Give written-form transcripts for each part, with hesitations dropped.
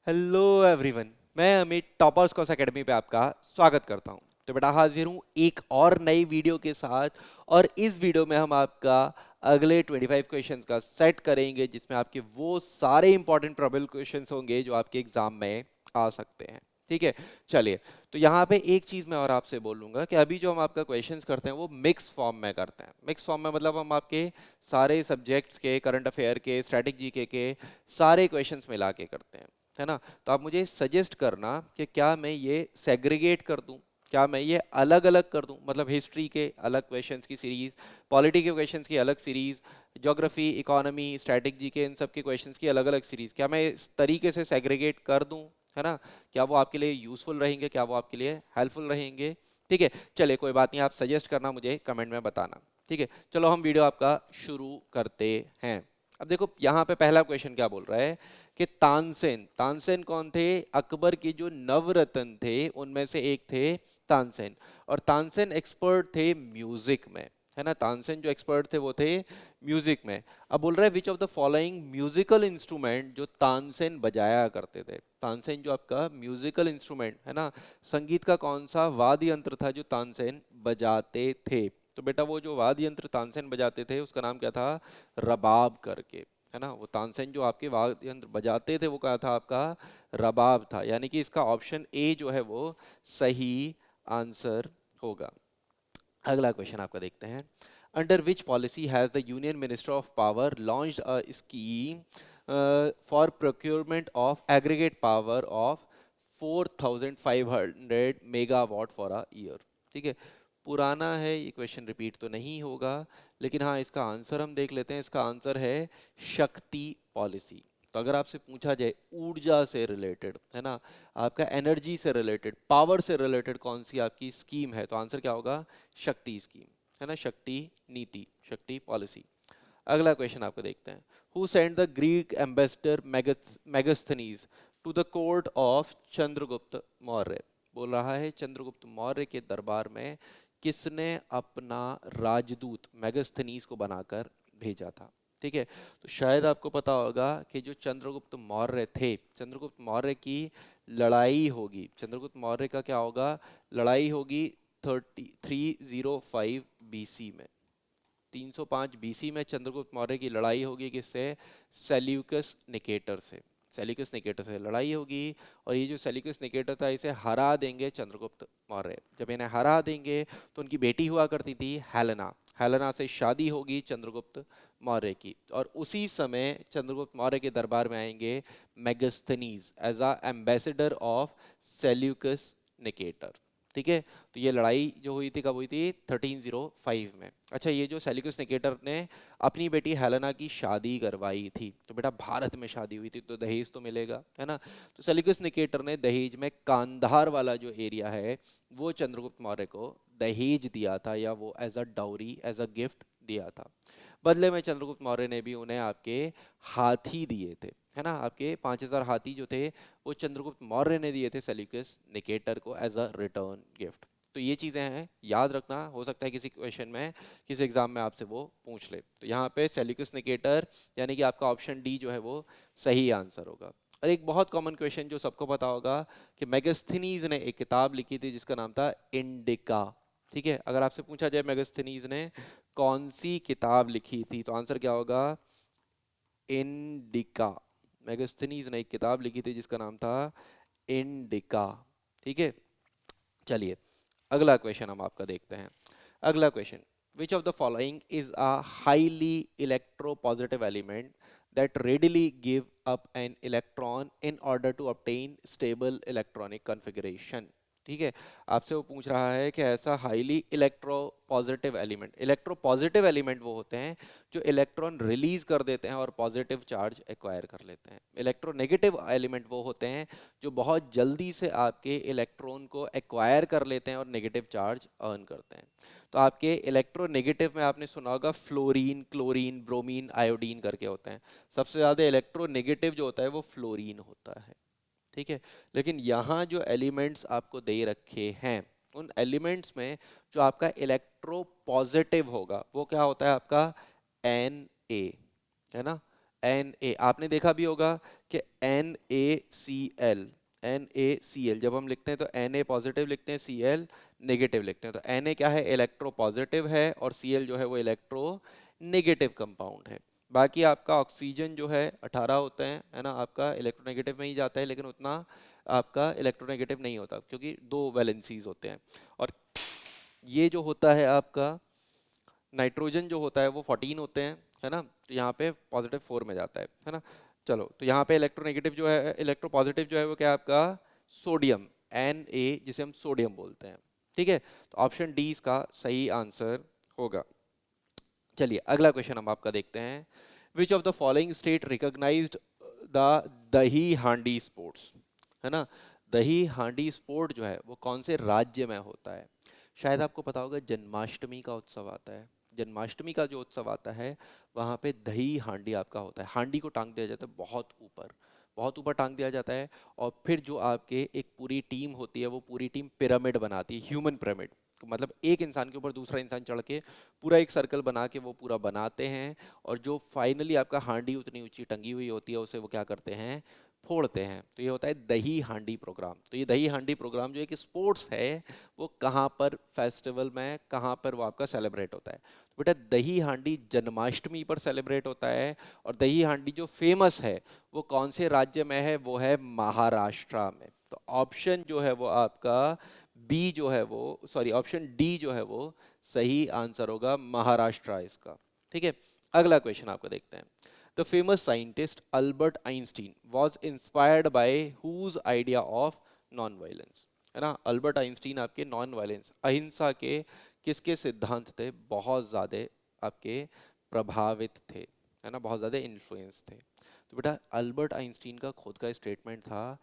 Hello everyone, मैं Amit toppers course academy पे आपका स्वागत करता हूं। तो बेटा हाजिर हूं एक और नई वीडियो के साथ। और इस वीडियो में हम आपका अगले 25 क्वेश्चंस का सेट करेंगे जिसमें आपके वो सारे इंपॉर्टेंट प्रोबेबल क्वेश्चंस होंगे जो आपके एग्जाम में आ सकते हैं। ठीक है, चलिए। तो यहाँ पे एक चीज मैं और आपसे बोलूंगा कि अभी जो हम आपका क्वेश्चंस करते हैं वो मिक्स फॉर्म में करते हैं। मिक्स फॉर्म में मतलब हम आपके सारे सब्जेक्ट्स के, करंट अफेयर के, स्टैटिक जीके के सारे क्वेश्चंस मिला के करते हैं, है ना। तो आप मुझे सजेस्ट करना कि क्या मैं ये सेग्रीगेट कर दूं, क्या मैं ये अलग अलग कर दूं, मतलब हिस्ट्री के अलग क्वेश्चंस की सीरीज, पॉलिटी के क्वेश्चंस की अलग सीरीज, ज्योग्राफी, इकोनॉमी, स्ट्रैटेजी के इन सब के क्वेश्चंस की अलग अलग सीरीज, क्या मैं इस तरीके से सेग्रीगेट कर दूं, है ना। क्या वो आपके लिए यूजफुल रहेंगे, क्या वो आपके लिए हेल्पफुल रहेंगे? ठीक है, चलिए कोई बात नहीं, आप सजेस्ट करना, मुझे कमेंट में बताना। ठीक है, चलो हम वीडियो आपका शुरू करते हैं। अब देखो यहाँ पे पहला क्वेश्चन क्या बोल रहा है कि तानसेन, तानसेन कौन थे? अकबर के जो नवरत्न थे उनमें से एक थे तानसेन। और तानसेन एक्सपर्ट थे म्यूजिक में, है ना। तानसेन जो एक्सपर्ट थे वो थे म्यूजिक में। अब बोल रहा है विच of the following musical instrument जो तानसेन बजाया करते थे। तानसेन जो आपका म्यूजिकल इंस्ट्रूमेंट है ना, संगीत का कौन सा वाद्य यंत्र था जो तानसेन बजाते थे? तो बेटा वो जो वाद्य यंत्र तानसेन बजाते थे उसका नाम क्या था? रबाब करके, है ना। वो तानसेन जो आपके वाद्य यंत्र बजाते थे वो क्या था? आपका रबाब था। यानी कि इसका ऑप्शन ए जो है वो सही आंसर होगा। अगला क्वेश्चन आपका देखते हैं। Under which policy has the union minister of power launched a scheme for procurement of aggregate power of 4500 megawatt for a year? ठीक है, पुराना है ये क्वेश्चन, रिपीट तो नहीं होगा, लेकिन हाँ इसका आंसर हम देख लेते हैं। इसका आंसर है शक्ति पॉलिसी। तो अगर आपसे पूछा जाए ऊर्जा से रिलेटेड, है ना, आपका एनर्जी से रिलेटेड, पावर से रिलेटेड कौन सी आपकी स्कीम है, तो आंसर क्या होगा? शक्ति स्कीम, है ना, शक्ति नीति, शक्ति पॉलिसी। अगला क्वेश्चन आपको देखते हैं। Who sent the Greek ambassador Megasthenes to the court of Chandragupta Maurya? बोल रहा है चंद्रगुप्त मौर्य के दरबार में किसने अपना राजदूत मेगास्थनीज को बनाकर भेजा था? ठीक है, तो शायद आपको पता होगा कि जो चंद्रगुप्त मौर्य थे, चंद्रगुप्त मौर्य की लड़ाई होगी, चंद्रगुप्त मौर्य का क्या होगा? लड़ाई होगी 305 बीसी में। 305 बीसी में चंद्रगुप्त मौर्य की लड़ाई होगी किससे? सेल्यूकस निकेटर से। सेल्यूकस निकेटर से लड़ाई होगी। और ये जो सेल्यूकस निकेटर था इसे हरा देंगे चंद्रगुप्त मौर्य। जब इन्हें हरा देंगे तो उनकी बेटी हुआ करती थी हेलेना, हेलेना से शादी होगी चंद्रगुप्त मौर्य की। और उसी समय चंद्रगुप्त मौर्य के दरबार में आएंगे Megasthenes as a ambassador of Seleucus Nicator. ठीक है, तो ये लड़ाई जो हुई थी कब हुई थी? 1305 में। अच्छा, ये जो सेल्यूकस निकेटर ने अपनी बेटी हेलेना की शादी करवाई थी, तो बेटा भारत में शादी हुई थी तो दहेज तो मिलेगा, है ना। तो सेल्यूकस निकेटर ने दहेज में कांधार वाला जो एरिया है वो चंद्रगुप्त मौर्य को दहेज दिया था, या वो as a dowry, as a gift दिया था। बदले में चंद्रगुप्त मौर्य ने भी उन्हें आपके हाथी दिए थे, है ना। आपके 5000 हाथी जो थे वो चंद्रगुप्त मौर्य ने दिए थे सेल्यूकस निकेटर को एज अ रिटर्न गिफ्ट। तो ये चीजें हैं, याद रखना, हो सकता है किसी क्वेश्चन में, किसी एग्जाम में आपसे वो पूछ ले। तो यहाँ पे सेल्यूकस निकेटर यानी कि आपका ऑप्शन डी जो है वो सही आंसर होगा। और एक बहुत कॉमन क्वेश्चन जो सबको पता होगा कि मेगास्थनीज ने एक किताब लिखी थी जिसका नाम था इंडिका। ठीक है, अगर आपसे पूछा जाए मेगास्थनीज ने कौन सी किताब लिखी थी, तो आंसर क्या होगा? इंडिका। मेगास्थनीज ने एक किताब लिखी थी जिसका नाम था इंडिका। ठीक है, चलिए अगला क्वेश्चन हम आपका देखते हैं। अगला question, which of the following is a highly electropositive element that readily give up an electron in order to obtain stable electronic configuration? ठीक है, आपसे वो पूछ रहा है कि ऐसा highly electropositive element, electropositive element वो होते हैं जो इलेक्ट्रॉन रिलीज कर देते हैं और पॉजिटिव चार्ज एक्वायर कर लेते हैं। इलेक्ट्रोनेगेटिव एलिमेंट वो होते हैं जो बहुत जल्दी से आपके इलेक्ट्रॉन को एक्वायर कर लेते हैं और नेगेटिव चार्ज अर्न करते हैं। तो आपके इलेक्ट्रोनेगेटिव में आपने सुना होगा फ्लोरीन, क्लोरीन, ब्रोमीन, आयोडीन करके होते हैं। सबसे ज्यादा इलेक्ट्रोनेगेटिव जो होता है वो फ्लोरीन होता है। ठीक है, लेकिन यहाँ जो एलिमेंट्स आपको दे रखे हैं उन एलिमेंट्स में जो आपका इलेक्ट्रो पॉजिटिव होगा वो क्या होता है? आपका एन ए, है ना। एन ए, आपने देखा भी होगा कि NaCl जब हम लिखते हैं तो Na पॉजिटिव लिखते हैं, Cl नेगेटिव लिखते हैं। तो Na क्या है, इलेक्ट्रो पॉजिटिव है, और Cl जो है वो इलेक्ट्रो नेगेटिव कंपाउंड है। बाकी आपका ऑक्सीजन जो है 18 होते हैं, है ना, आपका इलेक्ट्रोनेगेटिव में ही जाता है, लेकिन उतना आपका इलेक्ट्रोनेगेटिव नहीं होता क्योंकि दो वैलेंसीज होते हैं। और ये जो होता है आपका नाइट्रोजन जो होता है वो 14 होते हैं, है ना, तो यहाँ पे पॉजिटिव 4 में जाता है ना। चलो, तो यहाँ पे इलेक्ट्रोनेगेटिव जो है, इलेक्ट्रो पॉजिटिव जो है वो क्या है आपका, सोडियम, Na, जिसे हम सोडियम बोलते हैं। ठीक है, तो ऑप्शन डी इसका सही आंसर होगा। चलिए अगला क्वेश्चन हम आपका देखते हैं। Which of the following state recognised the Dahi Handi sports, है ना। दही हांडी स्पोर्ट जो है वो कौन से राज्य में होता है। शायद आपको पता होगा, जन्माष्टमी का उत्सव आता है। जन्माष्टमी का जो उत्सव आता है वहाँ पे दही हांडी आपका होता है। हांडी को टांग दिया जाता है बहुत ऊपर, बहुत ऊपर टांग दिया जाता है, और फिर जो आपके एक पूरी टीम होती है वो पूरी टीम पिरामिड बनाती है, ह्यूमन पिरामिड। मतलब एक इंसान के ऊपर दूसरा इंसान चढ़ के पूरा एक सर्कल बना के वो पूरा बनाते हैं, और जो फाइनली आपका हांडी उतनी ऊंची टंगी हुई होती है उसे वो क्या करते हैं, फोड़ते हैं। तो ये होता है दही हांडी प्रोग्राम। तो ये दही हांडी प्रोग्राम जो एक स्पोर्ट्स है, वो कहाँ पर फेस्टिवल में, कहाँ पर वो आपका सेलिब्रेट होता है। तो बेटा दही हांडी जन्माष्टमी पर सेलिब्रेट होता है, और दही हांडी जो फेमस है वो कौन से राज्य में है, वो है महाराष्ट्र में। तो ऑप्शन जो है वो आपका बी जो है वो, सॉरी ऑप्शन डी जो है वो सही आंसर होगा, महाराष्ट्र इसका। ठीक है, अगला क्वेश्चन आपको देखते हैं। The famous scientist Albert Einstein was inspired by whose idea of non violence, है ना। अल्बर्ट आइंस्टीन आपके नॉन वायलेंस, अहिंसा के किसके सिद्धांत थे बहुत ज्यादा आपके प्रभावित थे, है ना, बहुत ज्यादा इन्फ्लुएंस थे। तो बेटा अल्बर्ट आइंस्टीन का खुद का स्टेटमेंट था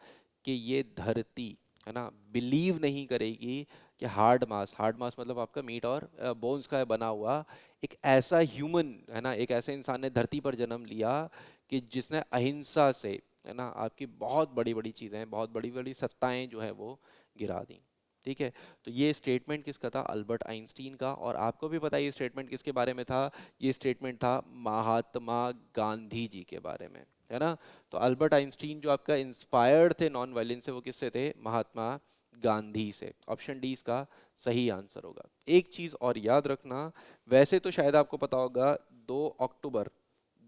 कि ये धरती, है ना, बिलीव नहीं करेगी कि हार्ड मास मतलब आपका मीट और बोन्स का बना हुआ एक ऐसा ह्यूमन, है ना, एक ऐसे इंसान ने धरती पर जन्म लिया कि जिसने अहिंसा से, है ना, आपकी बहुत बड़ी बड़ी चीजें, बहुत बड़ी बड़ी सत्ताएं जो है वो गिरा दी। ठीक है, तो ये स्टेटमेंट किसका था, अल्बर्ट आइंस्टीन का। और आपको भी पता है ये स्टेटमेंट किसके बारे में था, ये स्टेटमेंट था महात्मा गांधी जी के बारे में, है ना। तो अल्बर्ट आइंस्टीन जो आपका इंस्पायर्ड थे नॉन वायलेंस से, वो किससे थे, महात्मा गांधी से। ऑप्शन डी इसका सही आंसर होगा। एक चीज और याद रखना, वैसे तो शायद आपको पता होगा 2 अक्टूबर,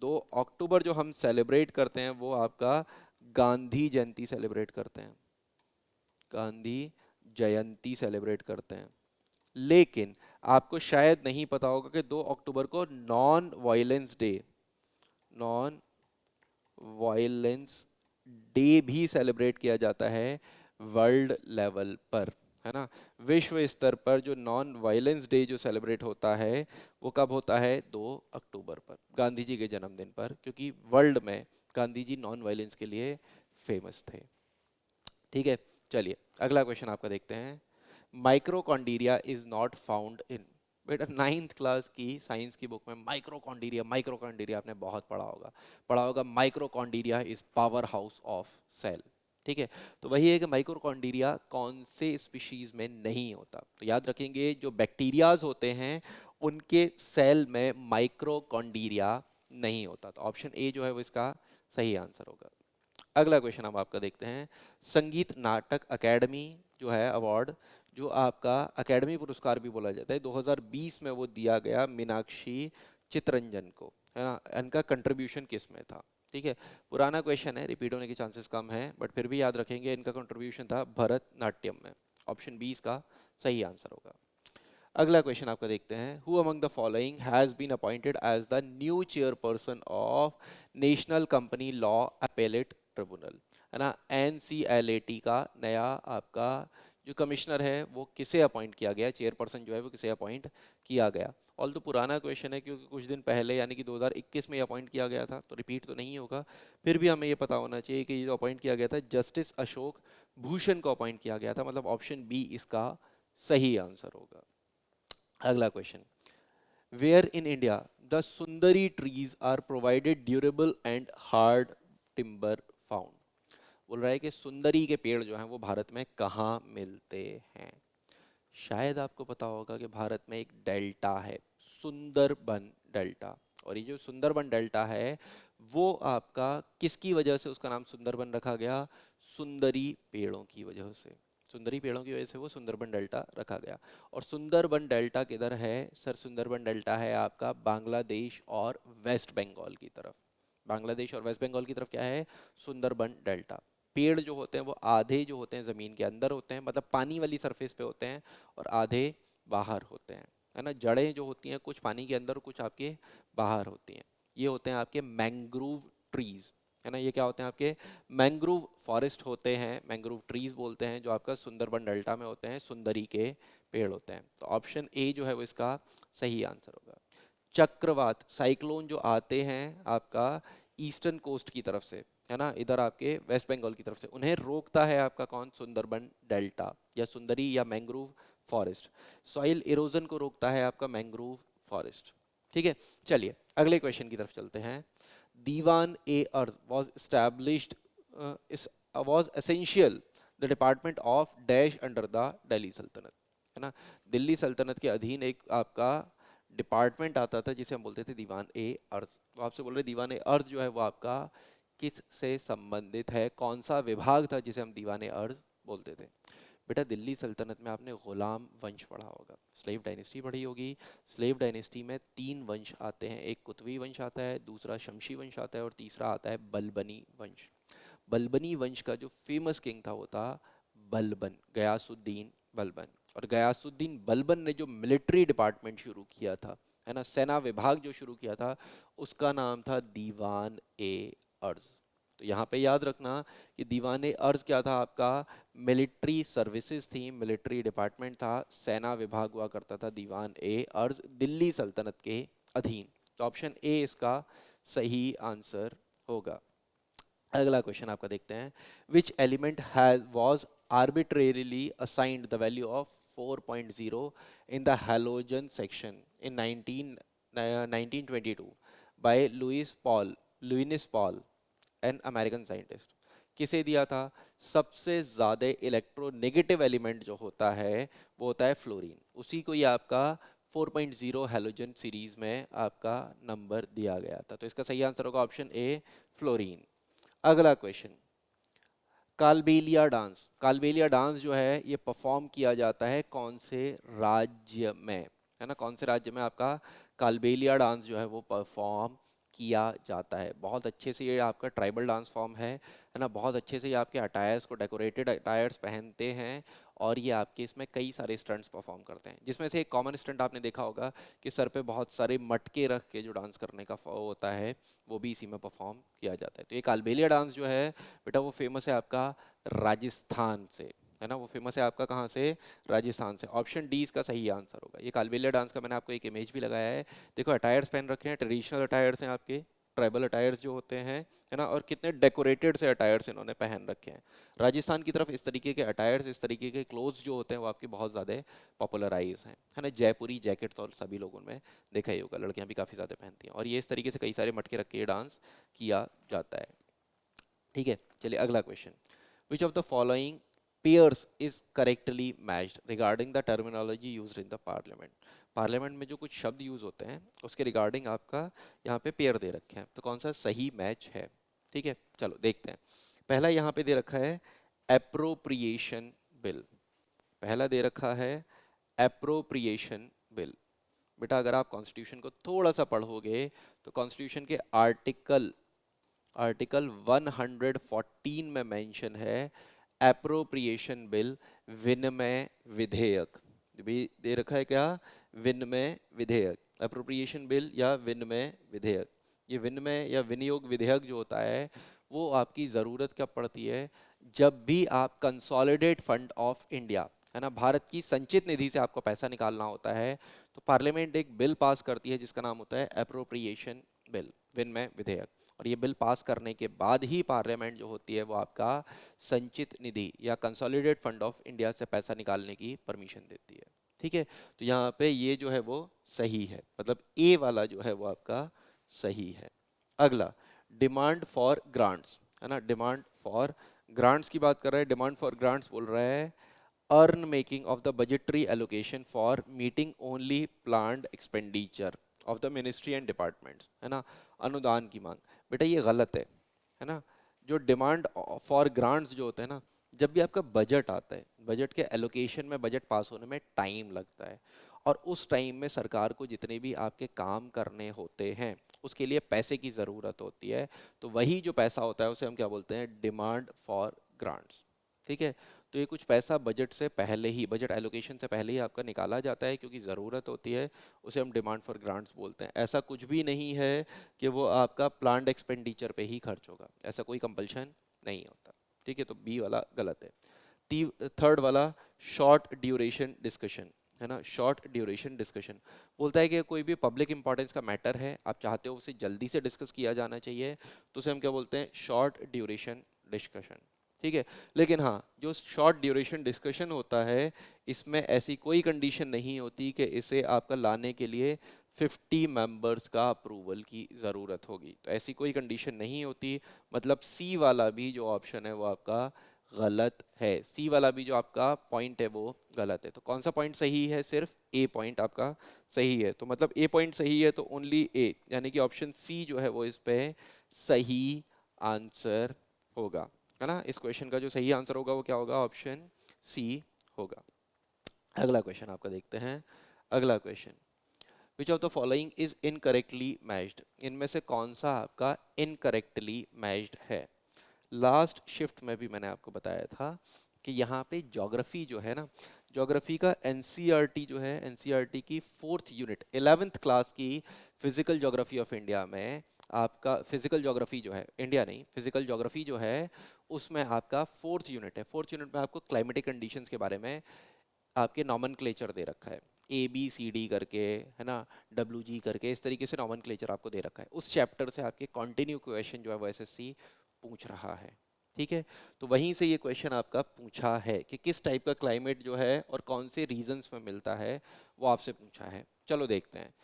2 अक्टूबर जो हम सेलिब्रेट करते हैं वो आपका गांधी जयंती सेलिब्रेट करते हैं, गांधी जयंती सेलिब्रेट करते हैं। लेकिन आपको शायद नहीं पता होगा कि 2 अक्टूबर को non violence day, non violence day भी सेलिब्रेट किया जाता है वर्ल्ड लेवल पर, है ना। विश्व स्तर पर जो नॉन वायलेंस डे जो सेलिब्रेट होता है वो कब होता है, 2 अक्टूबर पर, गांधी जी के जन्मदिन पर, क्योंकि वर्ल्ड में गांधी जी नॉन वायलेंस के लिए फेमस थे। ठीक है, चलिए अगला क्वेश्चन आपका देखते हैं। Mitochondria is not found in, बेटा नाइन्थ क्लास की साइंस की बुक में माइक्रोकॉन्डीरिया, माइक्रोकॉन्डीरिया आपने बहुत पढ़ा होगा, पढ़ा होगा mitochondria is power house of cell. ठीक है, तो वही है कि माइक्रोकॉन्डीरिया कौन से स्पीशीज में नहीं होता। तो याद रखेंगे जो बैक्टीरियाज होते हैं उनके सेल में माइक्रोकॉन्डीरिया नहीं होता। तो ऑप्शन ए जो है वो इसका सही आंसर होगा। अगला क्वेश्चन हम आपका देखते हैं। संगीत नाटक अकेडमी जो है अवार्ड, जो आपका अकेडमी पुरस्कार भी बोला जाता है, 2020 में वो दिया गया मीनाक्षी चितरंजन को, है ना। इनका कंट्रीब्यूशन किस में था। ठीक है, पुराना क्वेश्चन है, रिपीट होने के चांसेस कम है, बट फिर भी याद रखेंगे इनका कंट्रीब्यूशन था भरतनाट्यम में। ऑप्शन बी इसका सही आंसर होगा। अगला क्वेश्चन आपका देखते हैं। Who among the following has been appointed as the new chairperson of National Company Law Appellate Tribunal, है ना। NCLAT का नया आपका जो कमिश्नर है वो किसे अपॉइंट किया गया, चेयरपर्सन जो है वो किसे अपॉइंट किया गया। ऑल तो पुराना क्वेश्चन है क्योंकि कुछ दिन पहले यानी कि 2021 में अपॉइंट किया गया था, तो रिपीट तो नहीं होगा। फिर भी हमें ये पता होना चाहिए कि ये जो अपॉइंट किया गया था जस्टिस अशोक भूषण को अपॉइंट किया गया था, मतलब ऑप्शन बी इसका सही आंसर होगा। अगला question, where in India the sundari trees are provided durable and hard timber found. बोल रहा है कि सुंदरी के पेड़ जो हैं वो भारत में कहाँ मिलते हैं। शायद आपको पता होगा कि भारत में एक डेल्टा है, सुंदरबन डेल्टा, और ये जो सुंदरबन डेल्टा है वो आपका किसकी वजह से उसका नाम सुंदरबन रखा गया? सुंदरी पेड़ों की वजह से। सुंदरी पेड़ों की वजह से वो सुंदरबन डेल्टा रखा गया। और सुंदरबन डेल्टा किधर है सर? सुंदरबन डेल्टा है आपका बांग्लादेश और वेस्ट बंगाल की तरफ। बांग्लादेश और वेस्ट बंगाल की तरफ क्या है? सुंदरबन डेल्टा। पेड़ जो होते हैं वो आधे जो होते हैं जमीन के अंदर होते हैं, मतलब पानी वाली सरफेस पे होते हैं, और आधे बाहर होते हैं, है ना। जड़ें जो होती हैं कुछ पानी के अंदर, कुछ आपके बाहर होती हैं। ये होते हैं आपके मैंग्रोव ट्रीज, है ना। ये क्या होते हैं? आपके मैंग्रोव फॉरेस्ट होते हैं, मैंग्रोव ट्रीज बोलते हैं, जो आपका सुंदरबन डेल्टा में होते हैं, सुंदरी के पेड़ होते हैं। तो ऑप्शन ए जो है वो इसका सही आंसर होगा। चक्रवात, साइक्लोन जो आते हैं आपका ईस्टर्न कोस्ट की तरफ से, है ना, इधर आपके वेस्ट बंगाल की तरफ से, उन्हें रोकता है आपका कौन? सुंदरबन डेल्टा या सुंदरी या मैंग्रोव फॉरेस्ट। सॉइल इरोजन को रोकता है आपका मैंग्रोव फॉरेस्ट। ठीक है, चलिए अगले क्वेश्चन की तरफ चलते हैं। दीवान ए अर्थ was established is was essential the department of dash under the Delhi सल्तनत, है ना। दिल्ली सल्तनत के अधीन एक आपका डिपार्टमेंट आता था जिसे हम बोलते थे दीवान ए अर्ज। तो आपसे बोल रहे दीवान ए अर्ज जो है वो आपका किस से संबंधित है? कौन सा विभाग था जिसे हम दीवान ए अर्ज बोलते थे? बेटा दिल्ली सल्तनत में आपने गुलाम वंश पढ़ा होगा, स्लेव डायनेस्टी पढ़ी होगी। स्लेव डायनेस्टी में तीन वंश आते हैं, एक कुतवी वंश आता है, दूसरा शमशी वंश आता है, और तीसरा आता है बलबनी वंश। बलबनी वंश का जो फेमस किंग था वो था बलबन, गयासुद्दीन बलबन। और गयासुद्दीन बलबन ने जो मिलिट्री डिपार्टमेंट शुरू किया था, है ना, सेना विभाग जो शुरू किया था, उसका नाम था दीवान ए अर्ज। तो यहाँ पे याद रखना कि दीवान ए अर्ज क्या था आपका? मिलिट्री सर्विसेज थी, मिलिट्री डिपार्टमेंट था, सेना विभाग हुआ करता था दीवान ए अर्ज दिल्ली सल्तनत के अधीन। तो ऑप्शन ए इसका सही आंसर होगा। अगला क्वेश्चन आपका देखते हैं। Which element has was arbitrarily assigned the value of 4.0 in the halogen section in 1922 by Linus Paul, an American scientist. किसे दिया था? सबसे ज्यादा इलेक्ट्रोनेगेटिव एलिमेंट जो होता है वो होता है फ्लोरीन, उसी को ये आपका 4.0 हैलोजन सीरीज में आपका नंबर दिया गया था। तो इसका सही आंसर होगा ऑप्शन ए, फ्लोरीन। अगला question, Kalbelia dance. Kalbelia dance जो है ये परफॉर्म किया जाता है कौन से राज्य में, है ना? कौन से राज्य में आपका कालबेलिया डांस जो है वो परफॉर्म किया जाता है? बहुत अच्छे से ये आपका ट्राइबल डांस फॉर्म है ना। बहुत अच्छे से ये आपके अटायर्स को, डेकोरेटेड अटायर्स पहनते हैं, और ये आपके इसमें कई सारे स्टंट्स परफॉर्म करते हैं, जिसमें से एक कॉमन स्टंट आपने देखा होगा कि सर पे बहुत सारे मटके रख के जो डांस करने का होता है, वो भी इसी में परफॉर्म किया जाता है। तो ये कालबेलिया डांस जो है बेटा वो फेमस है आपका राजस्थान से, है ना। वो फेमस है आपका कहाँ से? राजस्थान से। ऑप्शन डी इसका सही आंसर होगा। ये कालबेलिया डांस का मैंने आपको एक इमेज भी लगाया है। देखो अटायर्स पहन रखे हैं, ट्रेडिशनल अटायर्स हैं आपके, ट्राइबल अटायर्स जो होते हैं, है ना। और कितने डेकोरेटेड से अटायर्स इन्होंने पहन रखे हैं। राजस्थान की तरफ इस तरीके के अटायर्स, इस तरीके के क्लोथ्स जो होते हैं वो आपके बहुत ज़्यादा पॉपुलराइज हैं, है ना। जयपुरी जैकेट तो सभी लोगों में देखा ही होगा, लड़कियां भी काफ़ी ज़्यादा पहनती हैं, और ये इस तरीके से कई सारे मटके रख के ये डांस किया जाता है। ठीक है, चलिए अगला question. Which of the following pairs is correctly matched regarding the terminology used in the parliament? Parliament में जो कुछ शब्द यूज होते हैं उसके रिगार्डिंग आपका यहाँ पे पेयर दे रखे हैं, तो कौन सा सही मैच है? ठीक है, चलो देखते हैं। पहला यहाँ पे दे रखा है एप्रोप्रिएशन बिल। पहला दे रखा है एप्रोप्रिएशन बिल। बेटा अगर आप कॉन्स्टिट्यूशन को थोड़ा सा पढ़ोगे तो कॉन्स्टिट्यूशन के आर्टिकल आर्टिकल 114 में मेंशन है एप्रोप्रिएशन बिल, विनिमय विधेयक। भी दे रखा है क्या? विनिमय विधेयक, एप्रोप्रिएशन बिल या विनिमय विधेयक। ये विनिमय या विनियोग विधेयक जो होता है वो आपकी ज़रूरत कब पड़ती है? जब भी आप कंसोलिडेट फंड ऑफ इंडिया, है ना, भारत की संचित निधि से आपको पैसा निकालना होता है, तो पार्लियामेंट एक बिल पास करती है जिसका नाम होता है एप्रोप्रिएशन बिल, विनिमय विधेयक। और ये बिल पास करने के बाद ही पार्लियामेंट जो होती है वो आपका संचित निधि या कंसोलिडेट फंड ऑफ इंडिया से पैसा निकालने की परमिशन देती है। ठीक है, तो यहाँ पे ये जो है वो सही है, मतलब ए वाला जो है वो आपका सही है। अगला, डिमांड फॉर ग्रांट्स, है ना, डिमांड फॉर ग्रांट्स की बात कर रहा है। डिमांड फॉर ग्रांट्स बोल रहा है earn making of the budgetary allocation for meeting only planned expenditure of the ministry and departments, है ना। अनुदान की मांग, बेटा ये गलत है ना। जो डिमांड फॉर ग्रांट्स जो होते हैं ना, जब भी आपका बजट आता है, बजट के एलोकेशन में, बजट पास होने में टाइम लगता है, और उस टाइम में सरकार को जितने भी आपके काम करने होते हैं उसके लिए पैसे की ज़रूरत होती है। तो वही जो पैसा होता है उसे हम क्या बोलते हैं, डिमांड फॉर ग्रांट्स। ठीक है, तो ये कुछ पैसा बजट से पहले ही, बजट एलोकेशन से पहले ही आपका निकाला जाता है क्योंकि ज़रूरत होती है, उसे हम डिमांड फॉर ग्रांट्स बोलते हैं। ऐसा कुछ भी नहीं है कि वो आपका प्लान्ड एक्सपेंडिचर पे ही खर्च होगा, ऐसा कोई कंपल्शन नहीं होता। ठीक है, तो बी वाला गलत है। थर्ड वाला, शॉर्ट ड्यूरेशन डिस्कशन, है ना, शॉर्ट ड्यूरेशन डिस्कशन बोलता है कि कोई भी पब्लिक इंपॉर्टेंस का मैटर है, आप चाहते हो उसे जल्दी से डिस्कस किया जाना चाहिए, तो उसे हम क्या बोलते हैं, शॉर्ट ड्यूरेशन डिस्कशन। ठीक है, लेकिन हाँ, जो शॉर्ट ड्यूरेशन डिस्कशन होता है इसमें ऐसी कोई कंडीशन नहीं होती कि इसे आपका लाने के लिए 50 मेंबर्स का अप्रूवल की ज़रूरत होगी, तो ऐसी कोई कंडीशन नहीं होती। मतलब सी वाला भी जो ऑप्शन है वो आपका गलत है, सी वाला भी जो आपका पॉइंट है वो गलत है। तो कौन सा पॉइंट सही है, सिर्फ ए पॉइंट आपका सही है। तो मतलब ए पॉइंट सही है तो ओनली ए, यानी कि ऑप्शन सी जो है वो इस पे सही आंसर होगा, है ना। इस क्वेश्चन का जो सही आंसर होगा वो क्या होगा, ऑप्शन सी होगा। अगला क्वेश्चन आपका देखते हैं। अगला question, which of the following is incorrectly matched, इनमें से कौन सा आपका इनकरेक्टली मैच्ड है। लास्ट शिफ्ट में भी मैंने आपको बताया था कि यहाँ पे ज्योग्राफी जो है ना, ज्योग्राफी का एनसीईआरटी जो है, एनसीईआरटी की फोर्थ यूनिट 11th क्लास की फिजिकल ज्योग्राफी ऑफ इंडिया में आपका, फिजिकल ज्योग्राफी जो है, इंडिया नहीं, फिजिकल ज्योग्राफी जो है उसमें आपका फोर्थ यूनिट है। फोर्थ यूनिट में आपको क्लाइमेटिक कंडीशंस के बारे में आपके नॉमनक्लेचर दे रखा है, ए बी सी डी करके, है ना, डब्ल्यू जी करके, इस तरीके से नॉमनक्लेचर आपको दे रखा है। उस चैप्टर से आपके कंटिन्यू क्वेश्चन जो है वो एसएससी पूछ रहा है। ठीक है, तो वहीं से ये क्वेश्चन आपका पूछा है कि किस टाइप का क्लाइमेट जो है और कौन से रीजंस में मिलता है, वो आपसे पूछा है। चलो देखते हैं।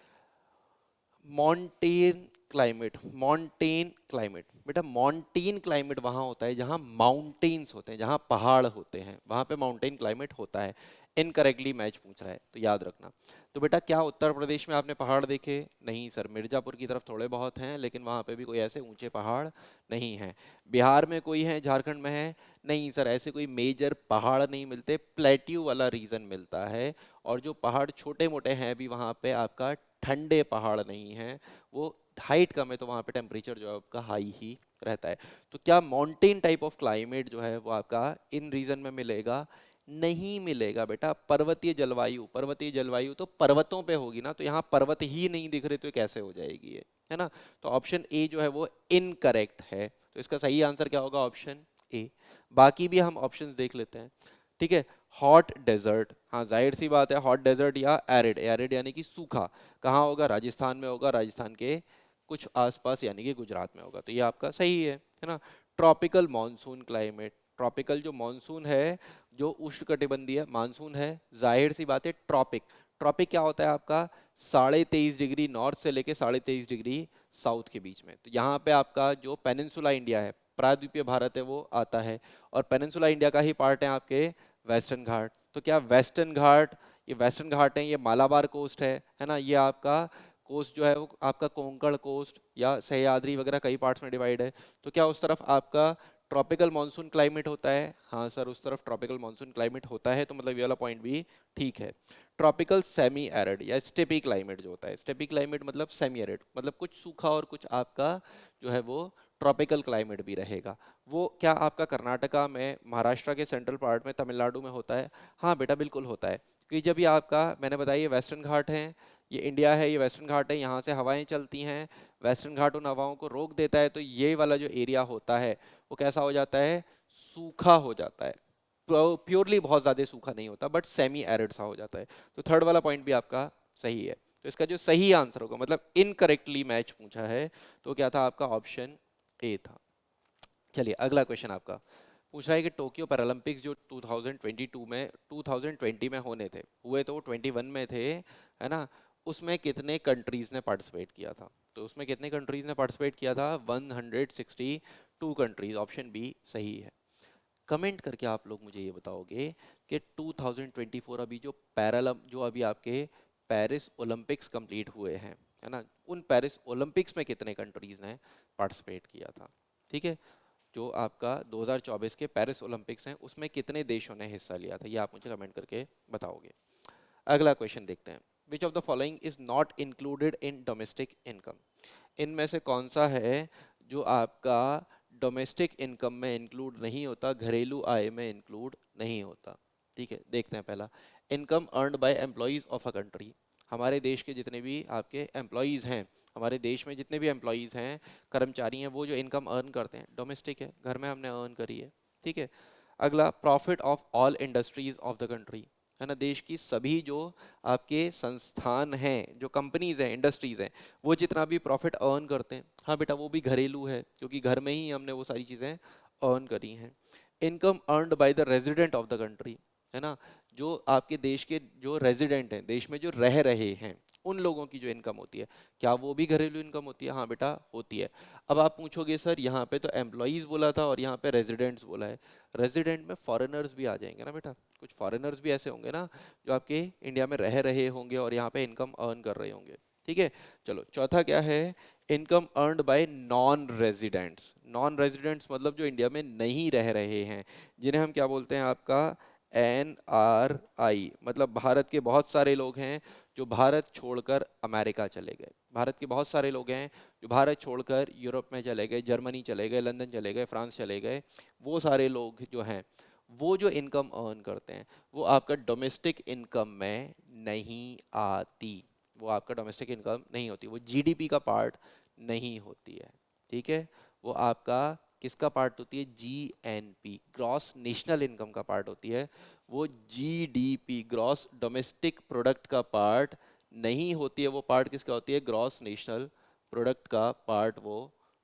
मॉन्टेन क्लाइमेट, मॉन्टेन क्लाइमेट, बेटा मॉन्टेन क्लाइमेट वहां होता है जहां माउंटेन्स होते हैं, जहां पहाड़ होते हैं, वहां पे माउंटेन क्लाइमेट होता है। इनकरेक्टली मैच पूछ रहा है तो याद रखना। तो बेटा क्या उत्तर प्रदेश में आपने पहाड़ देखे? नहीं सर, मिर्जापुर की तरफ थोड़े बहुत हैं लेकिन वहां पे भी कोई ऐसे ऊंचे पहाड़ नहीं हैं। बिहार में कोई है, झारखंड में है? नहीं सर, ऐसे कोई मेजर पहाड़ नहीं मिलते, प्लेट्यू वाला रीजन मिलता है। और जो पहाड़ छोटे मोटे हैं भी वहां पे आपका ठंडे पहाड़ नहीं हैं, वो हाइट कम है तो वहाँ पे टेम्परेचर जो है आपका हाई ही रहता है। तो क्या माउंटेन टाइप ऑफ क्लाइमेट जो है वो आपका इन रीजन में मिलेगा? नहीं मिलेगा बेटा। पर्वतीय जलवायु, पर्वतीय जलवायु तो पर्वतों पे होगी ना, तो यहाँ पर्वत ही नहीं दिख रहे तो ये कैसे हो जाएगी ये, है ना। तो ऑप्शन ए जो है वो इनकरेक्ट है, तो इसका सही आंसर क्या होगा, ऑप्शन ए। बाकी भी हम ऑप्शंस देख लेते हैं। ठीक है, हॉट डेजर्ट, हाँ जाहिर सी बात है, हॉट डेजर्ट या एरिड, एरिड यानी कि सूखा, कहाँ होगा, राजस्थान में होगा, राजस्थान के कुछ आसपास यानी कि गुजरात में होगा, तो ये आपका सही है ना। ट्रॉपिकल मॉनसून क्लाइमेट, ट्रॉपिकल जो मॉनसून है, जो उष्णकटिबंधीय मानसून है, जाहिर सी बात है ट्रॉपिक, ट्रॉपिक क्या होता है आपका 23.5 डिग्री नॉर्थ से लेके 23.5 डिग्री साउथ के बीच में। तो यहाँ पे आपका जो पेनिनसुला इंडिया है, प्रायद्वीपीय भारत है, वो आता है, और पेनिनसुला इंडिया का ही पार्ट है आपके वेस्टर्न घाट। तो क्या वेस्टर्न घाट, ये वेस्टर्न घाट है, ये मालाबार कोस्ट है ना, ये आपका कोस्ट जो है वो आपका कोंकण कोस्ट या सह्याद्री वगैरह कई पार्ट्स में डिवाइड है। तो क्या उस तरफ आपका ट्रॉपिकल मॉनसून क्लाइमेट होता है? हाँ सर, उस तरफ ट्रॉपिकल मॉनसून क्लाइमेट होता है, तो मतलब ये वाला पॉइंट भी ठीक है। ट्रॉपिकल सेमी एरिड या स्टेपी क्लाइमेट जो होता है, स्टेपी क्लाइमेट मतलब सेमी एरिड, मतलब कुछ सूखा और कुछ आपका जो है वो ट्रॉपिकल क्लाइमेट भी रहेगा। वो क्या आपका कर्नाटका में, महाराष्ट्र के सेंट्रल पार्ट में, तमिलनाडु में होता है? हाँ बेटा बिल्कुल होता है, क्योंकि जब ये आपका, मैंने बताया ये वेस्टर्न घाट है, ये इंडिया है, ये वेस्टर्न घाट है, यहाँ से हवाएं चलती हैं, वेस्टर्न घाट उन हवाओं को रोक देता है, तो ये वाला जो एरिया होता है वो कैसा हो जाता है, सूखा हो जाता है। प्योरली बहुत ज्यादा सूखा नहीं होता बट सेमी एरिड सा हो जाता है। तो थर्ड वाला पॉइंट भी आपका सही है। तो इसका जो सही आंसर होगा, मतलब इनकरेक्टली मैच पूछा है, तो क्या था आपका, ऑप्शन ए था। चलिए अगला क्वेश्चन आपका पूछ रहा है कि टोक्यो पैरालंपिक्स जो 2022 में, 2020 में होने थे, हुए तो वो 21 में थे, है ना, उसमें कितने कंट्रीज ने पार्टिसिपेट किया था? तो उसमें कितने कंट्रीज ने पार्टिसिपेट किया था? 162 कंट्रीज, ऑप्शन बी सही है। कमेंट करके आप लोग मुझे ये बताओगे कि 2024 अभी जो जो अभी आपके पेरिस ओलंपिक्स कंप्लीट हुए हैं, है ना, उन पेरिस ओलंपिक्स में कितने कंट्रीज ने पार्टिसिपेट किया था। ठीक है, जो आपका 2024 के पेरिस ओलंपिक्स हैं उसमें कितने देशों ने हिस्सा लिया था, ये आप मुझे कमेंट करके बताओगे। अगला क्वेश्चन देखते हैं, which of the following is not included in domestic income. इनमें से कौन सा है जो आपका डोमेस्टिक इनकम में इंक्लूड नहीं होता, घरेलू आय में इंक्लूड नहीं होता। ठीक है, देखते हैं पहला, income earned bye employees of a country. हमारे देश के जितने भी आपके एम्प्लॉयज हैं, हमारे देश में जितने भी एम्प्लॉयज हैं, कर्मचारी हैं, वो जो इनकम अर्न करते हैं डोमेस्टिक है, घर में हमने अर्न करी है। ठीक है, अगला, profit of all industries of the country, है ना, देश की सभी जो आपके संस्थान हैं, जो कंपनीज हैं, इंडस्ट्रीज हैं, वो जितना भी प्रॉफिट अर्न करते हैं, हाँ बेटा वो भी घरेलू है, क्योंकि घर में ही हमने वो सारी चीज़ें अर्न करी हैं। Income earned by the resident of the country, है ना, जो आपके देश के जो रेजिडेंट हैं, देश में जो रह रहे हैं, उन लोगों की जो इनकम होती है, क्या वो भी घरेलू इनकम होती है? हाँ बेटा होती है। अब आप पूछोगे सर यहाँ पे तो एम्प्लॉयज बोला था और यहाँ पे रेजिडेंट्स बोला है, रेजिडेंट में फॉरेनर्स भी आ जाएंगे ना बेटा, कुछ फॉरेनर्स भी ऐसे होंगे ना जो आपके इंडिया में रह रहे होंगे और यहाँ पे इनकम अर्न कर रहे होंगे। ठीक है, चलो चौथा क्या है, income earned bye non residents. Non residents मतलब जो इंडिया में नहीं रह रहे हैं, जिन्हें हम क्या बोलते हैं, आपका NRI, मतलब भारत के बहुत सारे लोग हैं जो भारत छोड़कर अमेरिका चले गए, भारत के बहुत सारे लोग हैं जो भारत छोड़कर यूरोप में चले गए, जर्मनी चले गए, लंदन चले गए, फ्रांस चले गए, वो सारे लोग जो हैं, वो जो इनकम अर्न करते हैं वो आपका डोमेस्टिक इनकम में नहीं आती, वो आपका डोमेस्टिक इनकम नहीं होती, वो GDP का पार्ट नहीं होती है। ठीक है, वो आपका किसका पार्ट होती है, GNP, ग्रॉस नेशनल इनकम का पार्ट होती है, वो GDP, ग्रॉस डोमेस्टिक प्रोडक्ट का पार्ट नहीं होती है। वो पार्ट किसका होती है, ग्रॉस नेशनल प्रोडक्ट का पार्ट वो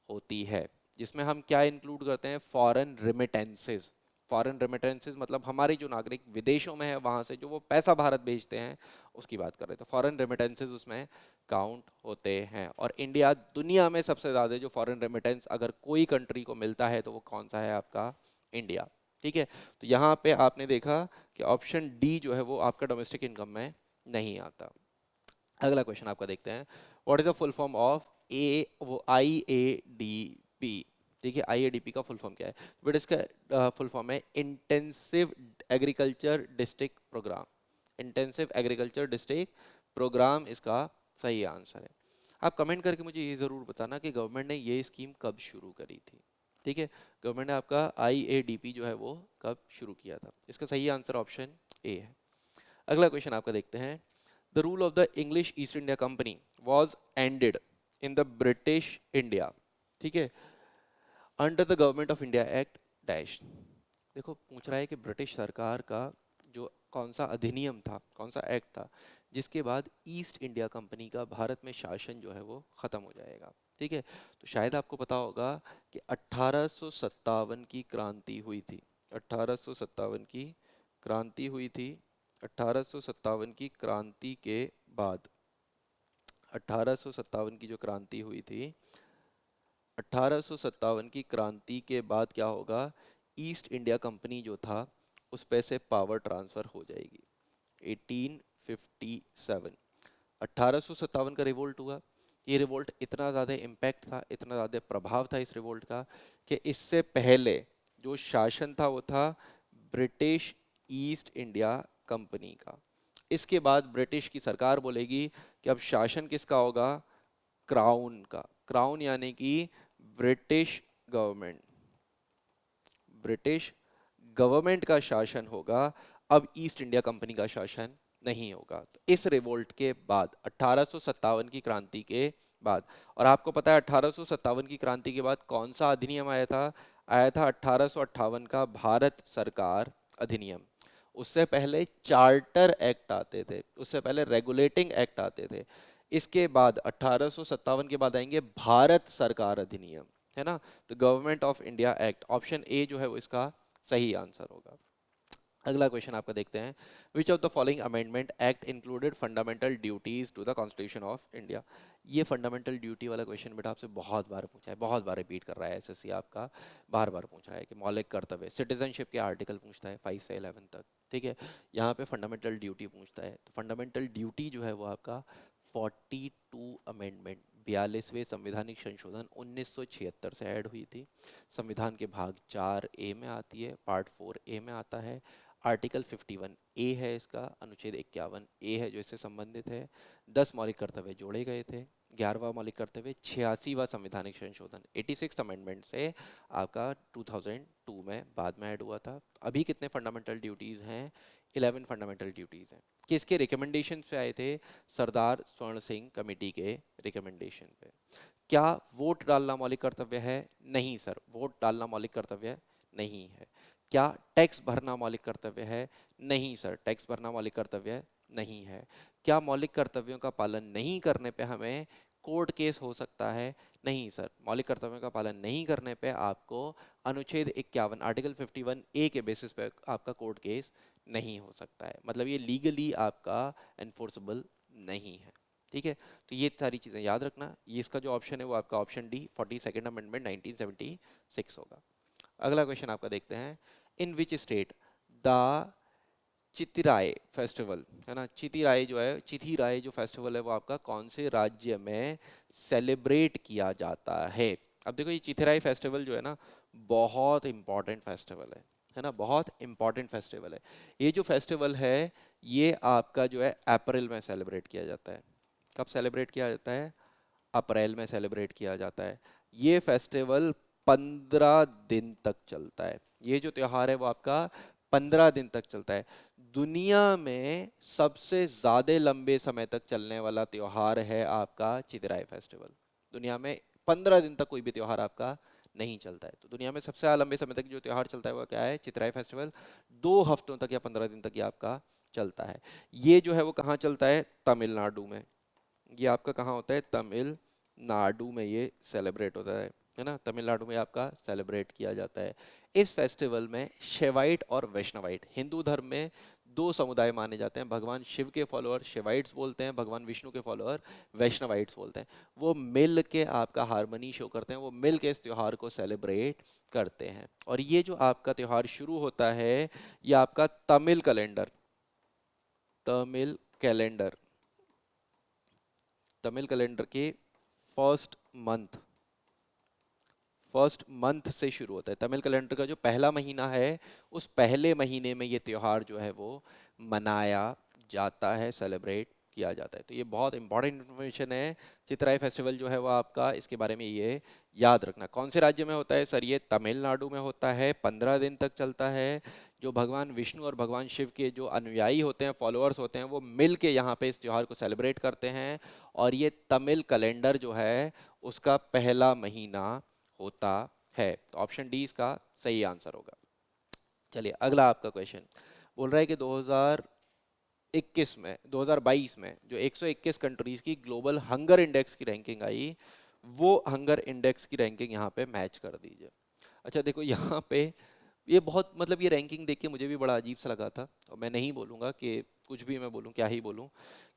होती है, जिसमें हम क्या इंक्लूड करते हैं, फॉरेन रिमिटेंसेस। फॉरेन रेमिटेंसेस मतलब हमारे जो नागरिक विदेशों में है वहां से जो वो पैसा भारत भेजते हैं, उसकी बात कर रहे हैं, तो फॉरेन रेमिटेंसेस उसमें काउंट होते हैं। और इंडिया दुनिया में सबसे ज्यादा जो फॉरेन रेमिटेंस अगर कोई कंट्री को मिलता है तो वो कौन सा है, आपका इंडिया। ठीक है, तो यहाँ पे आपने देखा कि ऑप्शन डी जो है वो आपका डोमेस्टिक इनकम में नहीं आता। अगला क्वेश्चन आपका देखते हैं, what is the full form of वो IADP। ठीक है, IADP का फुल फॉर्म क्या है, बट इसका फुल फॉर्म है intensive agriculture district programme. Intensive agriculture district programme इसका सही आंसर है। आप कमेंट करके मुझे ये ज़रूर बताना कि गवर्नमेंट ने ये स्कीम कब शुरू करी थी। ठीक है, गवर्नमेंट ने आपका IADP जो है वो कब शुरू किया था, इसका सही आंसर ऑप्शन ए है। अगला क्वेश्चन आपका देखते हैं, the rule of the English east India company was ended in the British India. ठीक है, under the government of India act dash. देखो पूछ रहा है कि ब्रिटिश सरकार का जो कौन सा अधिनियम था, कौन सा एक्ट था, जिसके बाद ईस्ट इंडिया कंपनी का भारत में शासन जो है वो खत्म हो जाएगा। ठीक है, तो शायद आपको पता होगा कि 1857 की क्रांति हुई थी, 1857 की क्रांति हुई थी। 1857 की क्रांति के बाद, 1857 की जो क्रांति हुई थी, 1857 की क्रांति के बाद क्या होगा, ईस्ट इंडिया कंपनी जो था उस पे से पावर ट्रांसफर हो जाएगी। 1857, 1857 का रिवोल्ट हुआ। ये रिवोल्ट इतना ज़्यादा इम्पैक्ट था, इतना ज़्यादा प्रभाव था इस रिवोल्ट का, कि इससे पहले जो शासन था वो था ब्रिटिश ईस्ट इंडिया कंपनी का। इसके बाद ब्रिटिश की सरकार बोलेगी कि अब शासन किसका होगा, क्राउन का। क्राउन यानी कि ब्रिटिश गवर्नमेंट, ब्रिटिश गवर्नमेंट का शासन होगा, अब ईस्ट इंडिया कंपनी का शासन नहीं होगा। तो इस रिवोल्ट के बाद, 1857 की क्रांति के बाद, और आपको पता है 1857 की क्रांति के बाद कौन सा अधिनियम आया था, आया था 1858 का भारत सरकार अधिनियम। उससे पहले चार्टर एक्ट आते थे, उससे पहले रेगुलेटिंग एक्ट आते थे, इसके बाद 1857 के बाद आएंगे भारत सरकार अधिनियम, है ना, तो government of India act, option A जो है वो इसका सही आंसर होगा। अगला क्वेश्चन आपका देखते हैं, which of the following amendment act included fundamental duties to the constitution of India. ये फंडामेंटल ड्यूटी वाला क्वेश्चन बेटा आपसे बहुत बार पूछा है, बहुत बार रिपीट कर रहा है SSC आपका, बार बार पूछ रहा है कि मौलिक कर्तव्य, सिटीजनशिप के आर्टिकल पूछता है 5 से 11 तक। ठीक है, यहाँ पे फंडामेंटल ड्यूटी पूछता है, तो फंडामेंटल ड्यूटी जो है वो आपका 42 अमेंडमेंट 42वें संवैधानिक संशोधन 1976 से ऐड हुई थी। संविधान के भाग 4A में आती है, पार्ट 4A में आता है। आर्टिकल 51A है इसका, अनुच्छेद 51A है जो इससे संबंधित है। 10 मौलिक कर्तव्य जोड़े गए थे। 11वां मौलिक कर्तव्य 86वां संवैधानिक संशोधन 86 अमेंडमेंट से आपका 2002 में बाद में ऐड हुआ था। अभी कितने फंडामेंटल ड्यूटीज हैं? 11 फंडामेंटल ड्यूटीज हैं। किसके रिकमेंडेशन पे आए थे? सरदार स्वर्ण सिंह कमेटी के रिकमेंडेशन पे। क्या वोट डालना मौलिक कर्तव्य है? नहीं सर, वोट डालना मौलिक कर्तव्य नहीं है। क्या टैक्स भरना मौलिक कर्तव्य है? नहीं सर, टैक्स भरना मौलिक कर्तव्य नहीं है। क्या मौलिक कर्तव्यों का पालन नहीं करने पे हमें कोर्ट केस हो सकता है? नहीं सर, मौलिक कर्तव्यों का पालन नहीं करने पे आपको अनुच्छेद 51 आर्टिकल 51A के बेसिस पे आपका कोर्ट केस नहीं हो सकता है। मतलब ये लीगली आपका एनफोर्सेबल नहीं है। ठीक है, तो ये सारी चीजें याद रखना। ये इसका जो ऑप्शन है वो आपका ऑप्शन डी 42nd अमेंडमेंट 1976 होगा। अगला क्वेश्चन आपका देखते हैं। इन विच स्टेट द चिथिराय फेस्टिवल, है ना, चिथिराय जो है, चिथिराय जो फेस्टिवल है वो आपका कौन से राज्य में सेलिब्रेट किया जाता है? अब देखो ये चिथिराय फेस्टिवल जो है ना, बहुत इंपॉर्टेंट फेस्टिवल है ना, बहुत इंपॉर्टेंट फेस्टिवल है। ये जो फेस्टिवल है ये आपका जो है अप्रैल में सेलिब्रेट किया जाता है। कब सेलिब्रेट किया जाता है? अप्रैल में सेलिब्रेट किया जाता है। ये फेस्टिवल 15 दिन तक चलता है। ये जो त्योहार है वो आपका 15 दिन तक चलता है। दुनिया में सबसे ज्यादा लंबे समय तक चलने वाला त्योहार है आपका चिथिराय फेस्टिवल। दुनिया में 15 दिन तक कोई भी त्योहार आपका नहीं चलता है। तो दुनिया में सबसे ज्यादा लंबे समय तक जो त्योहार चलता है वो क्या है? चिथिराय फेस्टिवल। 2 हफ्तों तक या 15 दिन तक ये आपका चलता है। ये जो है वो कहाँ चलता है? तमिलनाडु में। ये आपका कहाँ होता है? तमिलनाडु में ये सेलिब्रेट होता है ना, तमिलनाडु में आपका सेलिब्रेट किया जाता है। इस फेस्टिवल में शैवाइट और वैष्णवाइट, हिंदू धर्म में दो समुदाय माने जाते हैं। भगवान शिव के फॉलोअर शिवाइट्स बोलते हैं, भगवान विष्णु के फॉलोअर वैष्णवाइट्स बोलते हैं। वो मिल के आपका हारमोनी शो करते हैं, वो मिल के इस त्योहार को सेलिब्रेट करते हैं। और ये जो आपका त्योहार शुरू होता है ये आपका Tamil calendar, Tamil calendar, Tamil calendar के फर्स्ट मंथ, फर्स्ट मंथ से शुरू होता है। तमिल कैलेंडर का जो पहला महीना है उस पहले महीने में ये त्योहार जो है वो मनाया जाता है, सेलिब्रेट किया जाता है। तो ये बहुत इंपॉर्टेंट इन्फॉर्मेशन है। चित्राई फेस्टिवल जो है वो आपका, इसके बारे में ये याद रखना। कौन से राज्य में होता है सर? ये तमिलनाडु में होता है। 15 दिन तक चलता है। जो भगवान विष्णु और भगवान शिव के जो अनुयायी होते हैं, फॉलोअर्स होते हैं, वो मिल के यहाँ पे इस त्योहार को सेलिब्रेट करते हैं। और ये तमिल कैलेंडर जो है उसका पहला महीना होता है। तो ऑप्शन डी इसका सही आंसर होगा। चलिए अगला आपका क्वेश्चन बोल रहा है कि 2021 में 2022 में जो 121 कंट्रीज की ग्लोबल हंगर इंडेक्स की रैंकिंग आई, वो हंगर इंडेक्स की रैंकिंग यहाँ पे मैच कर दीजिए। अच्छा देखो यहाँ पे ये बहुत, मतलब ये रैंकिंग देख के मुझे भी बड़ा अजीब सा लगा था। और मैं नहीं बोलूंगा कि कुछ भी मैं बोलूं, क्या ही बोलूं,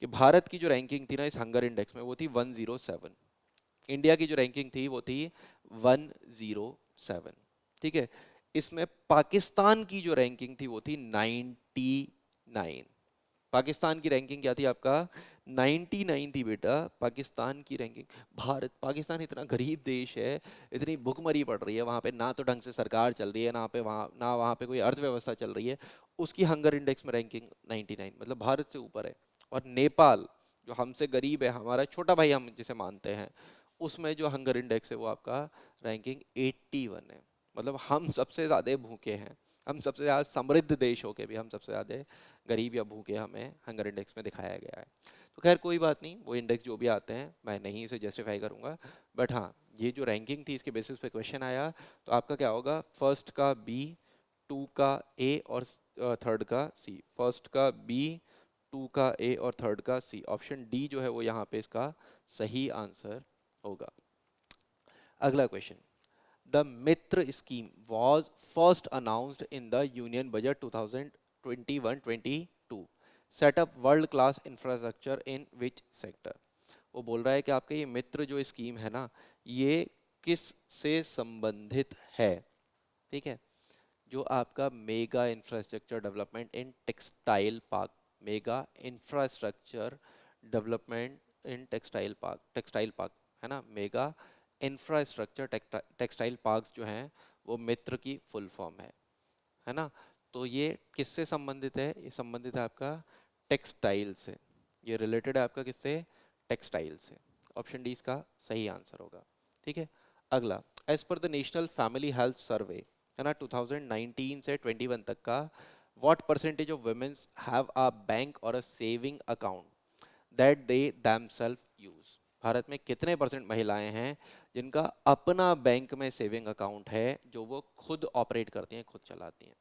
कि भारत की जो रैंकिंग थी ना इस हंगर इंडेक्स में वो थी 107। इंडिया की जो रैंकिंग थी वो थी 107। ठीक है, इसमें पाकिस्तान की जो रैंकिंग थी वो थी 99। पाकिस्तान की रैंकिंग क्या थी आपका? 99 थी बेटा, पाकिस्तान की रैंकिंग। भारत, पाकिस्तान इतना गरीब देश है, इतनी भुखमरी पड़ रही है वहाँ पे, ना तो ढंग से सरकार चल रही है, ना वहाँ पे कोई अर्थव्यवस्था चल रही है। उसकी हंगर इंडेक्स में रैंकिंग 99, मतलब भारत से ऊपर है। और नेपाल जो हमसे गरीब है, हमारा छोटा भाई हम जिसे मानते हैं, उसमें जो हंगर इंडेक्स है वो आपका रैंकिंग 81 है। मतलब हम सबसे ज़्यादा भूखे हैं, हम सबसे ज़्यादा समृद्ध देश होके भी हम सबसे ज़्यादा गरीब या भूखे हमें हंगर इंडेक्स में दिखाया गया है। तो खैर कोई बात नहीं, वो इंडेक्स जो भी आते हैं मैं नहीं इसे जस्टिफाई करूंगा। बट हाँ, ये जो रैंकिंग थी इसके बेसिस पे क्वेश्चन आया, तो आपका क्या होगा? फर्स्ट का बी, टू का ए और थर्ड का सी। फर्स्ट का बी, टू का ए और थर्ड का सी। ऑप्शन डी जो है वो यहाँ पे इसका सही आंसर होगा। अगला question, the Mitra scheme was first announced in the Union Budget 2021-22. Set up world class infrastructure in which sector? वो बोल रहा है कि आपका ये मित्र जो स्कीम है ना, ये किस से संबंधित है? ठीक है, जो आपका mega infrastructure development in textile park, mega infrastructure development in textile park है ना। मेगा इंफ्रास्ट्रक्चर टेक्सटाइल पार्क्स जो हैं वो मित्र की फुल फॉर्म है ना। तो ये किससे संबंधित है, ये संबंधित है आपका टेक्सटाइल से, ये रिलेटेड है आपका किससे, टेक्सटाइल से। ऑप्शन डी इसका सही आंसर होगा। ठीक है। अगला, as per the National Family Health Survey, है ना, 2019 से 21 तक का, what percentage of womens have a bank or a saving account that they themselves use. भारत में कितने परसेंट महिलाएं हैं जिनका अपना बैंक में सेविंग अकाउंट है जो वो खुद ऑपरेट करती हैं, खुद चलाती हैं।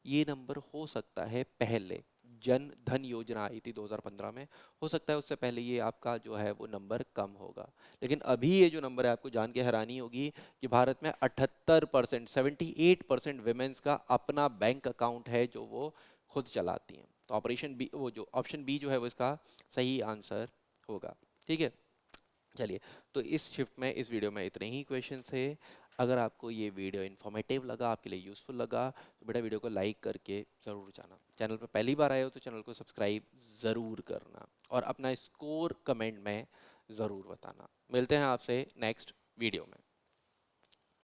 ये नंबर हो सकता है पहले जन धन योजना आई थी 2015 में, हो सकता है उससे पहले ये आपका जो है वो नंबर कम होगा। लेकिन अभी ये जो नंबर है आपको जान के हैरानी होगी कि भारत में 78%, 78% वुमेन्स का अपना बैंक अकाउंट है जो वो खुद चलाती हैं। तो ऑपरेशन बी, वो जो ऑप्शन बी जो है वो इसका सही आंसर होगा। ठीक है। चलिए, तो इस शिफ्ट में, इस वीडियो में इतने ही क्वेश्चन थे। अगर आपको ये वीडियो इन्फॉर्मेटिव लगा, आपके लिए यूज़फुल लगा, तो बेटा वीडियो को लाइक करके ज़रूर जाना। चैनल पर पहली बार आए हो तो चैनल को सब्सक्राइब ज़रूर करना और अपना स्कोर कमेंट में ज़रूर बताना। मिलते हैं आपसे नेक्स्ट वीडियो में।